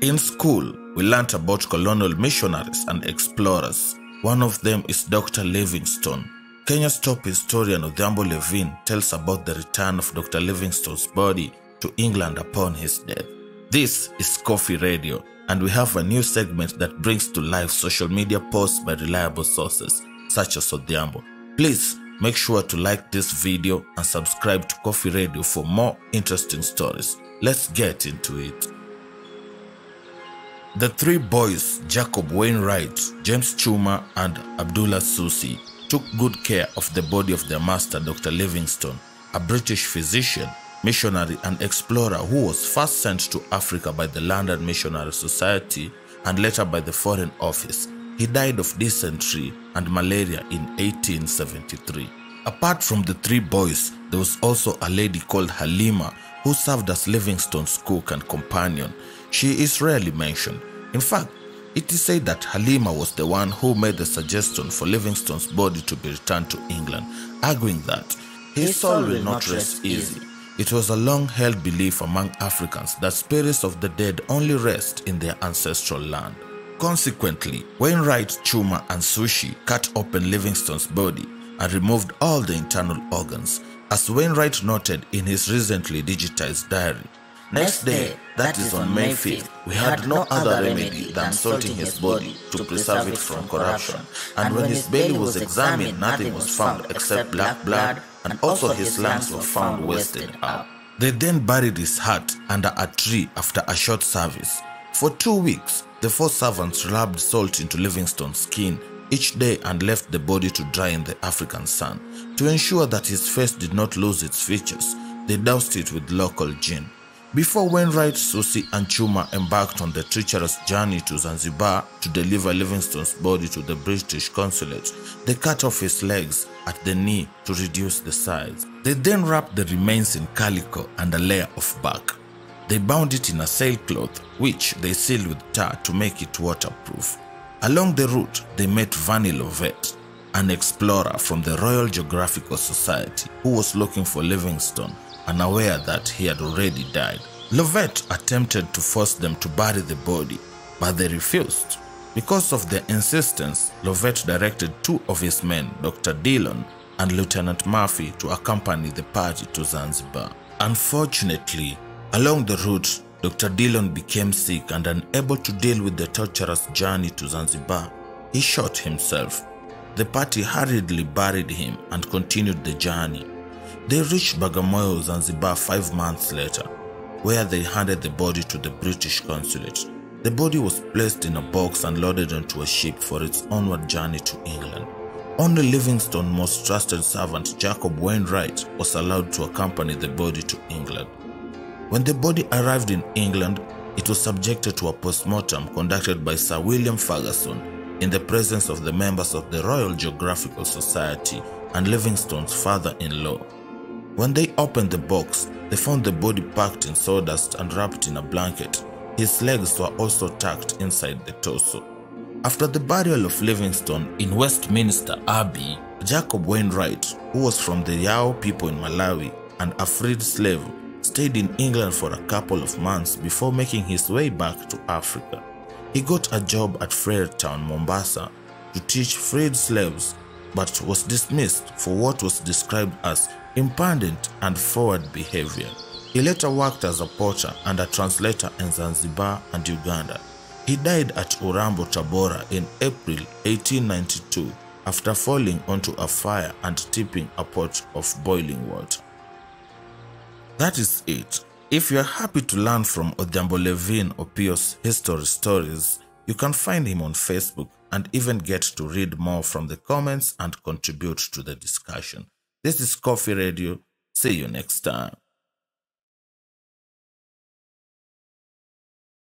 In school, we learnt about colonial missionaries and explorers. One of them is Dr. Livingstone. Kenya's top historian Onyatta Levine tells about the return of Dr. Livingstone's body to England upon his death. This is Coffee Radio, and we have a new segment that brings to life social media posts by reliable sources, such as Onyatta. Please make sure to like this video and subscribe to Coffee Radio for more interesting stories. Let's get into it. The three boys, Jacob Wainwright, James Chuma, and Abdullah Susi, took good care of the body of their master, Dr. Livingstone, a British physician, missionary, and explorer who was first sent to Africa by the London Missionary Society and later by the Foreign Office. He died of dysentery and malaria in 1873. Apart from the three boys, there was also a lady called Halima who served as Livingstone's cook and companion. She is rarely mentioned. In fact, it is said that Halima was the one who made the suggestion for Livingstone's body to be returned to England, arguing that his soul will not rest easy. It was a long-held belief among Africans that spirits of the dead only rest in their ancestral land. Consequently, Wainwright, Chuma, and Sushi cut open Livingstone's body and removed all the internal organs, as Wainwright noted in his recently digitized diary. Next day, that is on May 5th, we had no other remedy than salting his body to preserve it from corruption, and when his belly was examined, nothing was found except black blood, and also his lungs were found wasted up. They then buried his heart under a tree after a short service. For 2 weeks, the four servants rubbed salt into Livingstone's skin each day and left the body to dry in the African sun. To ensure that his face did not lose its features, they doused it with local gin. Before Wainwright, Susi, and Chuma embarked on the treacherous journey to Zanzibar to deliver Livingstone's body to the British consulate, they cut off his legs at the knee to reduce the size. They then wrapped the remains in calico and a layer of bark. They bound it in a sailcloth, which they sealed with tar to make it waterproof. Along the route, they met Vanny Lovett, an explorer from the Royal Geographical Society who was looking for Livingstone, unaware that he had already died. Lovett attempted to force them to bury the body, but they refused. Because of their insistence, Lovett directed two of his men, Dr. Dillon and Lieutenant Murphy, to accompany the party to Zanzibar. Unfortunately, along the route, Dr. Dillon became sick and unable to deal with the torturous journey to Zanzibar. He shot himself. The party hurriedly buried him and continued the journey. They reached Bagamoyo, Zanzibar 5 months later, where they handed the body to the British consulate. The body was placed in a box and loaded onto a ship for its onward journey to England. Only Livingstone's most trusted servant, Jacob Wainwright, was allowed to accompany the body to England. When the body arrived in England, it was subjected to a post-mortem conducted by Sir William Ferguson in the presence of the members of the Royal Geographical Society and Livingstone's father-in-law. When they opened the box, they found the body packed in sawdust and wrapped in a blanket. His legs were also tucked inside the torso. After the burial of Livingstone in Westminster Abbey, Jacob Wainwright, who was from the Yao people in Malawi and a freed slave, stayed in England for a couple of months before making his way back to Africa. He got a job at Freetown, Mombasa, to teach freed slaves, but was dismissed for what was described as impudent and forward behavior. He later worked as a porter and a translator in Zanzibar and Uganda. He died at Urambo, Tabora in April 1892 after falling onto a fire and tipping a pot of boiling water. That is it. If you are happy to learn from Onyatta Levine or Piyo's history stories, you can find him on Facebook and even get to read more from the comments and contribute to the discussion. This is Coffee Radio. See you next time.